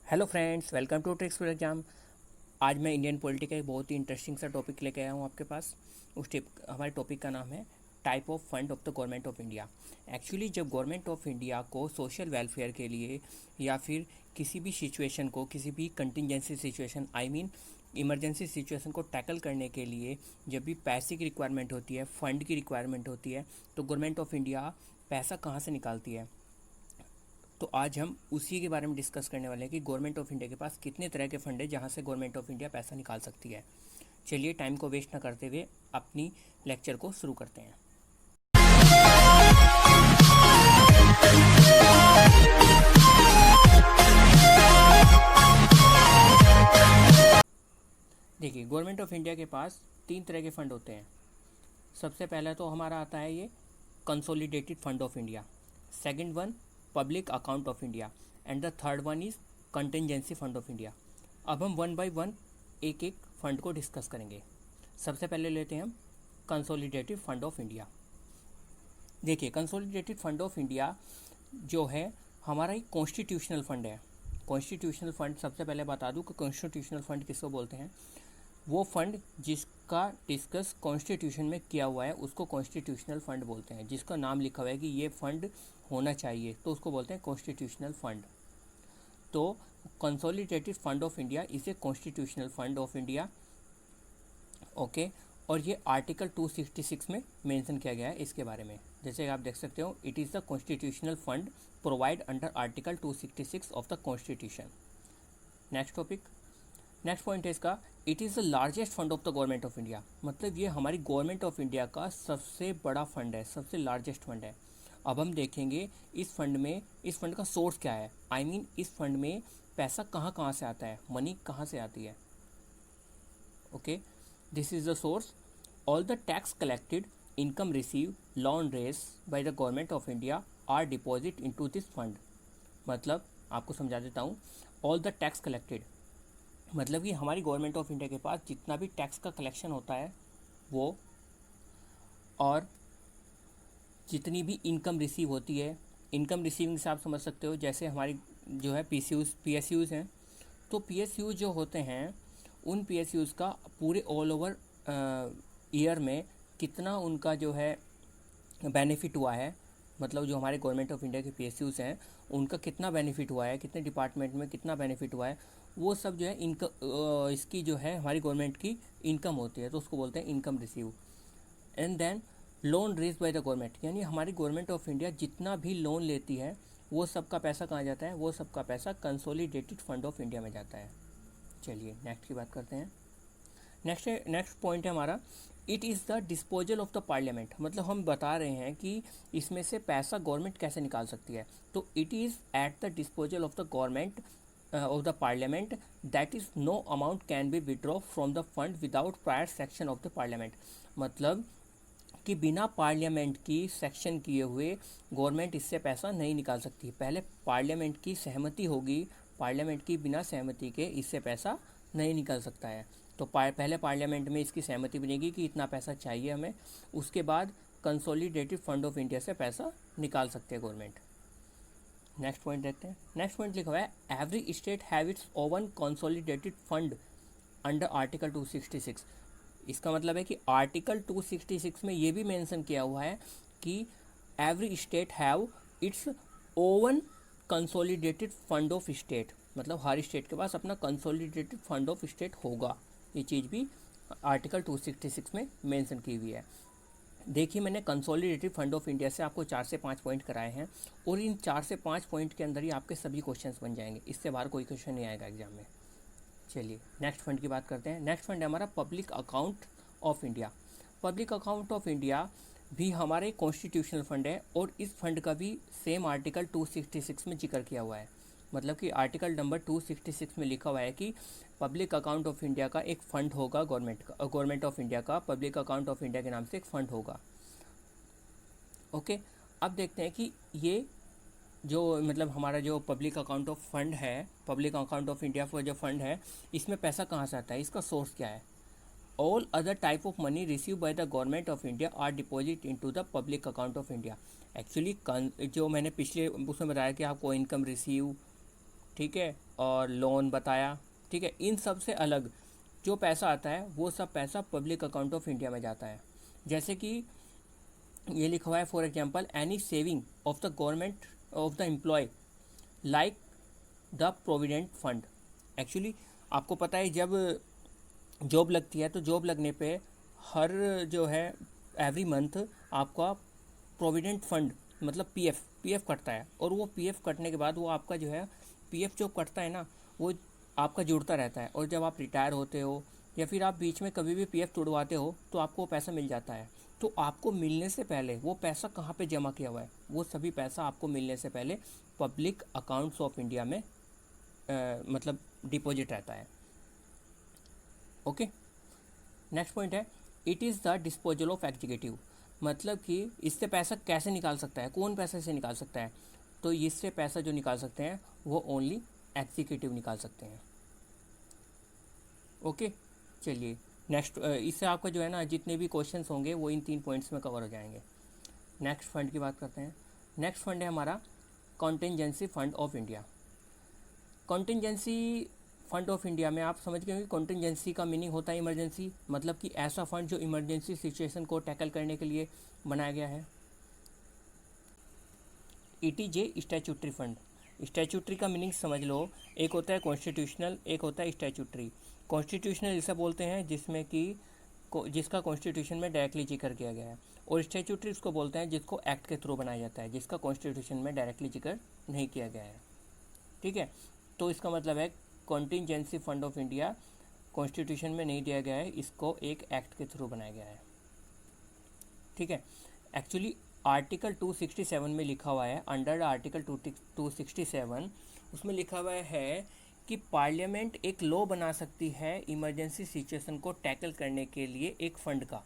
Hello friends, welcome to tricks for exam. आज मैं Indian polity का एक बहुत ही इंटरेस्टिंग सा टॉपिक लेके आया हूँ आपके पास। हमारे टॉपिक का नाम है type of fund of the government of India. Actually जब गवर्नमेंट ऑफ इंडिया को सोशल वेलफेयर के लिए या फिर किसी भी सिचुएशन को, किसी भी कंटिजेंसी सिचुएशन इमरजेंसी सिचुएशन को टैकल करने के लिए जब भी पैसे की रिक्वायरमेंट होती है, फंड की रिक्वायरमेंट होती है, तो गवर्नमेंट ऑफ इंडिया पैसा कहाँ से निकालती है। तो आज हम उसी के बारे में डिस्कस करने वाले हैं कि गवर्नमेंट ऑफ इंडिया के पास कितने तरह के फंड है जहां से गवर्नमेंट ऑफ इंडिया पैसा निकाल सकती है। चलिए टाइम को वेस्ट ना करते हुए अपनी लेक्चर को शुरू करते हैं। देखिए, गवर्नमेंट ऑफ इंडिया के पास तीन तरह के फंड होते हैं। सबसे पहला तो हमारा आता है ये consolidated fund of India, second one public account of India and the third one is contingency fund of India. अब हम वन बाय वन एक एक फंड को डिस्कस करेंगे। सबसे पहले लेते हैं हम कंसोलिडेटेड फंड ऑफ इंडिया। देखिए, कंसोलिडेटेड फंड ऑफ इंडिया जो है हमारा एक कॉन्स्टिट्यूशनल फंड है। कॉन्स्टिट्यूशनल फंड, सबसे पहले बता दूं कि कॉन्स्टिट्यूशनल फंड किसको बोलते हैं। वो फंड जिसका डिस्कस कॉन्स्टिट्यूशन में किया हुआ है उसको कॉन्स्टिट्यूशनल फंड बोलते हैं। जिसका नाम लिखा हुआ है कि ये फंड होना चाहिए तो उसको बोलते हैं कॉन्स्टिट्यूशनल फंड। तो consolidated fund of India is a constitutional fund of India, okay. और ये आर्टिकल 266 में मेंशन किया गया है इसके बारे में। जैसे आप देख सकते हो, it is the constitutional fund provide under article 266 of the constitution. Next topic, next point है इसका, it is the largest fund of the government of India. मतलब ये हमारी गवर्नमेंट ऑफ इंडिया का सबसे बड़ा फंड है, सबसे लार्जेस्ट फंड है। अब हम देखेंगे इस फंड का सोर्स क्या है। इस फंड में पैसा कहाँ कहाँ से आता है, मनी कहाँ से आती है, okay. This is the source. All the tax collected, income receive, loan raised by the government of India are deposit into this fund. मतलब आपको समझा देता हूँ, ऑल द टैक्स कलेक्टेड मतलब कि हमारी गवर्नमेंट ऑफ इंडिया के पास जितना भी टैक्स का कलेक्शन होता है वो, और जितनी भी इनकम रिसीव होती है, इनकम रिसीविंग से आप समझ सकते हो जैसे हमारी जो है पीएसयूज़ हैं। तो पीएसयूज़ जो होते हैं उन पीएसयूज़ का पूरे ऑल ओवर ईयर में कितना उनका जो है बेनिफिट हुआ है, मतलब जो हमारे गवर्नमेंट ऑफ इंडिया के पीएसयूज़ हैं उनका कितना बेनिफिट हुआ है, कितने डिपार्टमेंट में कितना बेनिफिट हुआ है, वो सब जो है इनकम इसकी जो है हमारी गवर्नमेंट की इनकम होती है, तो उसको बोलते हैं income receive. And then loan raise by the government, यानी हमारी गवर्नमेंट ऑफ इंडिया जितना भी लोन लेती है वो सबका पैसा कहाँ जाता है, वो सबका पैसा कंसोलिडेटेड फंड ऑफ इंडिया में जाता है। चलिए नेक्स्ट की बात करते हैं। नेक्स्ट पॉइंट है हमारा, it is the disposal of the parliament. मतलब हम बता रहे हैं कि इसमें से पैसा गवर्नमेंट कैसे निकाल सकती है। तो it is at the disposal of the government of the parliament, that is no amount can be withdraw from the fund without prior section of the parliament. मतलब कि बिना पार्लियामेंट की सेक्शन किए हुए गवर्नमेंट इससे पैसा नहीं निकाल सकती। पहले पार्लियामेंट की सहमति होगी, पार्लियामेंट की बिना सहमति के इससे पैसा नहीं निकल सकता है। तो पहले पार्लियामेंट में इसकी सहमति बनेगी कि इतना पैसा चाहिए हमें, उसके बाद कंसोलिडेटेड फंड ऑफ इंडिया से पैसा निकाल सकते हैं गवर्नमेंट। नेक्स्ट पॉइंट देखते हैं। नेक्स्ट पॉइंट लिखा हुआ है, every state have it's oven consolidated fund under article 266। इसका मतलब है कि आर्टिकल 266 में ये भी मेंशन किया हुआ है कि every state have it's oven consolidated fund of state. मतलब हर स्टेट के पास अपना कंसोलिडेटेड फंड ऑफ स्टेट होगा। ये चीज़ भी आर्टिकल 266 में मेंशन की हुई है। देखिए, मैंने कंसोलिडेटेड फंड ऑफ इंडिया से आपको 4 से 5 पॉइंट कराए हैं और इन 4 से 5 पॉइंट के अंदर ही आपके सभी क्वेश्चंस बन जाएंगे, इससे बाहर कोई क्वेश्चन नहीं आएगा एग्जाम में। चलिए नेक्स्ट फंड की बात करते हैं। नेक्स्ट फंड है हमारा public account of India. Public account of India भी हमारे कॉन्स्टिट्यूशनल फंड है और इस फंड का भी सेम आर्टिकल 266 में जिक्र किया हुआ है। मतलब कि आर्टिकल नंबर 266 में लिखा हुआ है कि पब्लिक अकाउंट ऑफ इंडिया का एक फ़ंड होगा, गवर्नमेंट ऑफ इंडिया का पब्लिक अकाउंट ऑफ इंडिया के नाम से एक फ़ंड होगा, ओके। अब देखते हैं कि ये जो मतलब हमारा जो पब्लिक अकाउंट ऑफ फंड है, पब्लिक अकाउंट ऑफ इंडिया का जो फंड है, इसमें पैसा कहाँ से आता है, इसका सोर्स क्या है। All other type of money receive by the government of India are deposit into the public account of India. Actually जो मैंने पिछले उसमें बताया कि आपको इनकम रिसीव, ठीक है, और लोन बताया, ठीक है। इन सब से अलग जो पैसा आता है वो सब पैसा पब्लिक अकाउंट ऑफ इंडिया में जाता है। जैसे कि ये लिखा हुआ है, for example any saving of the government of the employ like the provident fund. Actually आपको पता है जब जॉब लगती है तो जॉब लगने पे हर जो है एवरी मंथ आपका प्रोविडेंट फंड मतलब पीएफ कटता है, और वो पीएफ कटने के बाद वो आपका जो है पीएफ जो कटता है ना वो आपका जुड़ता रहता है, और जब आप रिटायर होते हो या फिर आप बीच में कभी भी पीएफ तोड़वाते हो तो आपको वो पैसा मिल जाता है। तो आपको मिलने से पहले वो पैसा कहाँ पे जमा किया हुआ है, वो सभी पैसा आपको मिलने से पहले पब्लिक अकाउंट्स ऑफ इंडिया में मतलब डिपॉजिट रहता है। ओके, नेक्स्ट पॉइंट है it is the disposal of executive. मतलब कि इससे पैसा कैसे निकाल सकता है, कौन पैसे से निकाल सकता है, तो इससे पैसा जो निकाल सकते हैं वो ओनली एग्जीक्यूटिव निकाल सकते हैं। ओके, चलिए नेक्स्ट, इससे आपका जो है ना जितने भी क्वेश्चंस होंगे वो इन 3 पॉइंट्स में कवर हो जाएंगे। नेक्स्ट फंड की बात करते हैं। नेक्स्ट फंड है हमारा contingency fund of India. Contingency fund of India में आप समझ गए होंगे कॉन्टिजेंसी का मीनिंग होता है इमरजेंसी, मतलब कि ऐसा फंड जो इमरजेंसी सिचुएशन को टैकल करने के लिए बनाया गया है। ईटीजे स्टैट्यूटरी फंड। स्टैट्यूटरी का मीनिंग समझ लो, एक होता है कॉन्स्टिट्यूशनल, एक होता है स्टैट्यूटरी। कॉन्स्टिट्यूशनल इसे बोलते हैं जिसमें कि जिसका कॉन्स्टिट्यूशन में डायरेक्टली जिक्र किया गया है, और स्टैट्यूटरी उसको बोलते हैं जिसको एक्ट के थ्रू बनाया जाता है, जिसका कॉन्स्टिट्यूशन में डायरेक्टली जिक्र नहीं किया गया है। ठीक है, तो इसका मतलब है contingency fund of India constitution में नहीं दिया गया है, इसको एक एक्ट के थ्रू बनाया गया है। ठीक है, एक्चुअली आर्टिकल 267 में लिखा हुआ है, अंडर आर्टिकल 267 उसमें लिखा हुआ है कि पार्लियामेंट एक लॉ बना सकती है इमरजेंसी सिचुएशन को टैकल करने के लिए एक फंड का।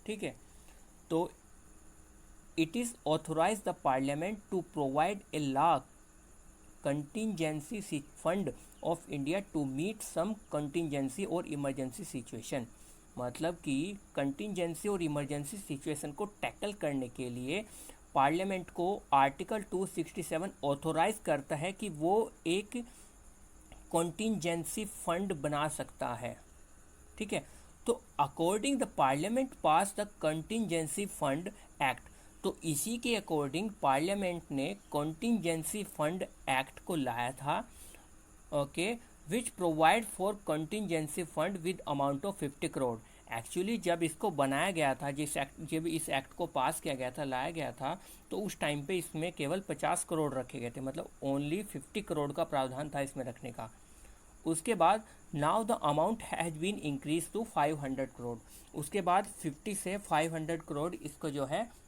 ठीक है, तो it is authorise the parliament to provide a law contingency fund of India to meet some contingency और इमरजेंसी सिचुएशन। मतलब कि कंटिजेंसी और इमरजेंसी सिचुएशन को टैकल करने के लिए पार्लियामेंट को आर्टिकल 267 ऑथोराइज करता है कि वो एक कंटिजेंसी फंड बना सकता है। ठीक है, तो according the parliament pass the contingency fund act, तो इसी के अकॉर्डिंग पार्लियामेंट ने कंटिजेंसी फंड एक्ट को लाया था। Okay, which provide for contingency fund with amount of 50 crore. Actually जब इसको बनाया गया था, जब इस एक्ट को पास किया गया था, लाया गया था, तो उस टाइम पे इसमें केवल 50 करोड़ रखे गए थे, मतलब ओनली 50 करोड़ का प्रावधान था इसमें रखने का। उसके बाद now the amount has been increase to 500 crore. उसके बाद 50 से 500 करोड़ इसको जो है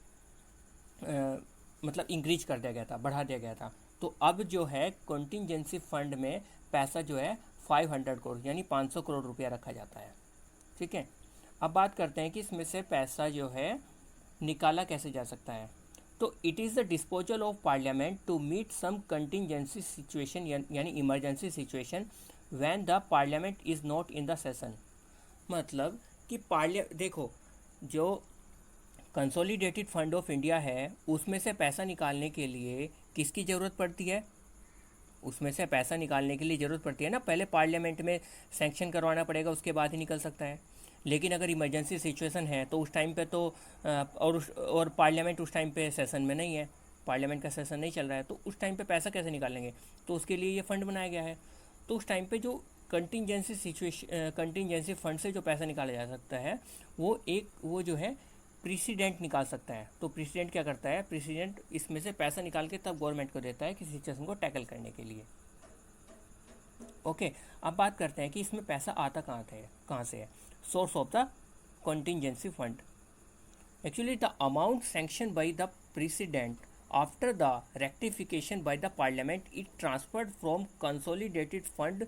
मतलब इंक्रीज कर दिया गया था, बढ़ा दिया गया था। तो अब जो है कंटिजेंसी फंड में पैसा जो है 500 करोड़ यानी 500 करोड़ रुपया रखा जाता है। ठीक है, अब बात करते हैं कि इसमें से पैसा जो है निकाला कैसे जा सकता है। तो it is the disposal of parliament to meet some contingency situation यानी emergency situation when the parliament is not in the session. मतलब कि देखो, जो कंसोलिडेटेड फंड ऑफ इंडिया है उसमें से पैसा निकालने के लिए किसकी ज़रूरत पड़ती है, उसमें से पैसा निकालने के लिए ज़रूरत पड़ती है ना, पहले पार्लियामेंट में सैंक्शन करवाना पड़ेगा, उसके बाद ही निकल सकता है। लेकिन अगर इमरजेंसी सिचुएशन है तो उस टाइम पे तो और पार्लियामेंट उस टाइम पे सेशन में नहीं है, पार्लियामेंट का सेशन नहीं चल रहा है, तो उस टाइम पे पैसा कैसे निकालेंगे, तो उसके लिए ये फ़ंड बनाया गया है। तो उस टाइम पे जो कंटिजेंसी फंड से जो पैसा निकाला जा सकता है वो जो है प्रेसिडेंट निकाल सकता है। तो प्रेसिडेंट क्या करता है, प्रेसिडेंट इसमें से पैसा निकाल के तब गवर्नमेंट को देता है किसी सिचुएशन को टैकल करने के लिए। ओके, अब बात करते हैं कि इसमें पैसा आता कहाँ से है। Source of the contingency fund, actually the amount sanction by the president after the rectification by the parliament it transferred from consolidated fund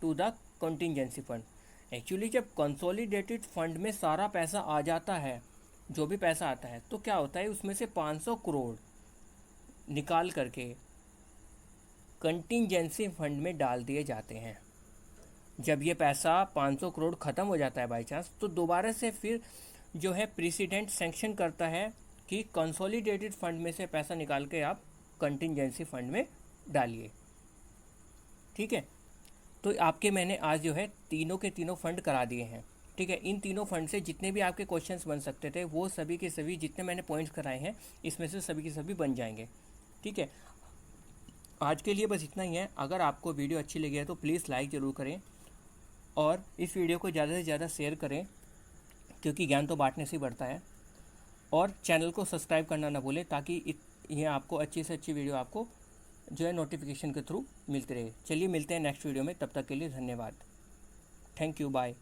to the contingency fund. Actually जब कंसोलिडेटेड फंड में सारा पैसा आ जाता है, जो भी पैसा आता है, तो क्या होता है उसमें से 500 करोड़ निकाल करके कंटिजेंसी फंड में डाल दिए जाते हैं। जब ये पैसा 500 करोड़ ख़त्म हो जाता है बाई चांस, तो दोबारा से फिर जो है प्रेसिडेंट सैंक्शन करता है कि कंसोलिडेटेड फंड में से पैसा निकाल के आप कंटिजेंसी फंड में डालिए। ठीक है। तो आपके मैंने आज जो है तीनों के तीनों फंड करा दिए हैं। ठीक है, इन तीनों फंड से जितने भी आपके क्वेश्चंस बन सकते थे वो सभी के सभी जितने मैंने पॉइंट्स कराए हैं इसमें से सभी के सभी बन जाएंगे। ठीक है, आज के लिए बस इतना ही है। अगर आपको वीडियो अच्छी लगी है तो प्लीज़ लाइक ज़रूर करें और इस वीडियो को ज़्यादा से ज़्यादा शेयर करें, क्योंकि ज्ञान तो बांटने से ही बढ़ता है। और चैनल को सब्सक्राइब करना ना भूलें, ताकि ये आपको अच्छी से अच्छी वीडियो आपको जो है नोटिफिकेशन के थ्रू मिलती रहे। चलिए मिलते हैं नेक्स्ट वीडियो में, तब तक के लिए धन्यवाद। Thank you, bye.